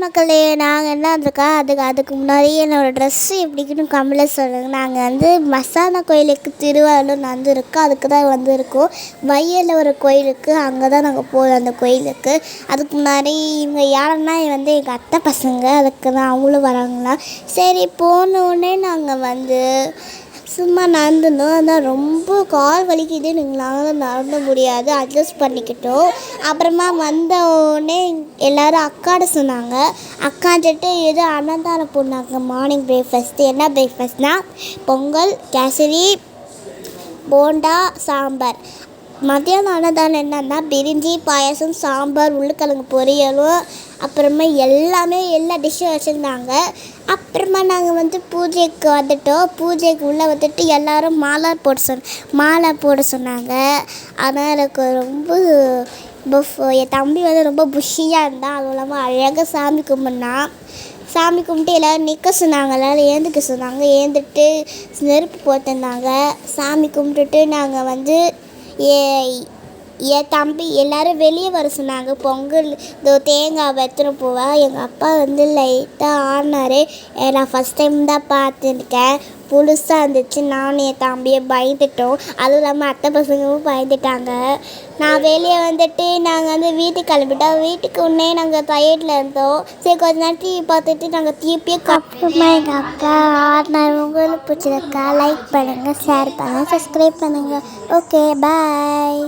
மக்களே, நாங்கள் என்ன வந்திருக்கோம் அதுக்கு முன்னாடி என்னோடய ட்ரெஸ்ஸு எப்படிக்குன்னு கமெண்ட்டில் சொல்லுங்கள். நாங்கள் வந்து மசாலா கோயிலுக்கு திருவாரூர் வந்திருக்கோம். அதுக்கு தான் வந்திருக்கோம். வையலில் ஒரு கோயிலுக்கு அங்கே தான் நாங்கள் போகிறோம். அந்த கோயிலுக்கு அதுக்கு முன்னாடி இவங்க யாருன்னா வந்து எங்கள் அத்தை பசங்க, அதுக்கு தான் அவங்களும் வராங்களா. சரி போனோடனே நாங்கள் வந்து சும்மா நடந்துருந்தோம். அதான் ரொம்ப கால் வலிக்குது, எங்களால் நடந்த முடியாது, அட்ஜஸ்ட் பண்ணிக்கிட்டோம். அப்புறமா வந்தோடனே எல்லோரும் அக்காட்ட சொன்னாங்க. அக்கான்ட்டு ஏதோ அன்னதானம் போனாங்க. மார்னிங் பிரேக்ஃபாஸ்ட்டு என்ன பிரேக்ஃபாஸ்ட்னால் பொங்கல், கேசரி, போண்டா, சாம்பார். மத்தியானம் அன்னதானம் என்னன்னா பிரிஞ்சி, பாயாசம், சாம்பார், உருளைக்கிழங்கு பொரியலும், அப்புறமா எல்லா டிஷ்ஷும் வச்சுருந்தாங்க. அப்புறமா நாங்கள் வந்து பூஜைக்கு வந்துட்டோம். பூஜைக்கு உள்ளே வந்துட்டு எல்லோரும் மாலை போட சொன்னாங்க. ஆனால் எனக்கு ரொம்ப என் தம்பி வந்து ரொம்ப புஷியாக இருந்தான். அதுவும் இல்லாமல் அழகாக சாமி கும்பிட்டு எல்லோரும் நிற்க சொன்னாங்க. எல்லோரும் ஏந்துக்க சொன்னாங்க. ஏந்துட்டு நெருப்பு போட்டிருந்தாங்க. சாமி கும்பிட்டுட்டு நாங்கள் வந்து என் தம்பி எல்லோரும் வெளியே வர சொன்னாங்க. பொங்கல் தேங்காய் வெத்தனை போவா எங்கள் அப்பா வந்து லைட்டாக ஆடினார். நான் ஃபஸ்ட் டைம் தான் பார்த்துருக்கேன். புதுசாக இருந்துச்சு. நானும் என் தம்பியை பயந்துட்டோம். அதுவும் இல்லாமல் அத்தை பசங்களும் பயந்துட்டாங்க. நான் வெளியே வந்துட்டு நாங்கள் வந்து வீட்டுக்கு கிளம்பிட்டோம். வீட்டுக்கு உடனே நாங்கள் டயர்டில் இருந்தோம். சரி கொஞ்ச நேரம் டிவி பார்த்துட்டு நாங்கள் திருப்பியும் அப்புறமா எங்கள் அப்பா ஆடினார். உங்களுக்கு பிடிச்சிருக்கா லைக் பண்ணுங்கள், ஷேர் பண்ணுங்கள், சப்ஸ்கிரைப் பண்ணுங்கள். Okay bye.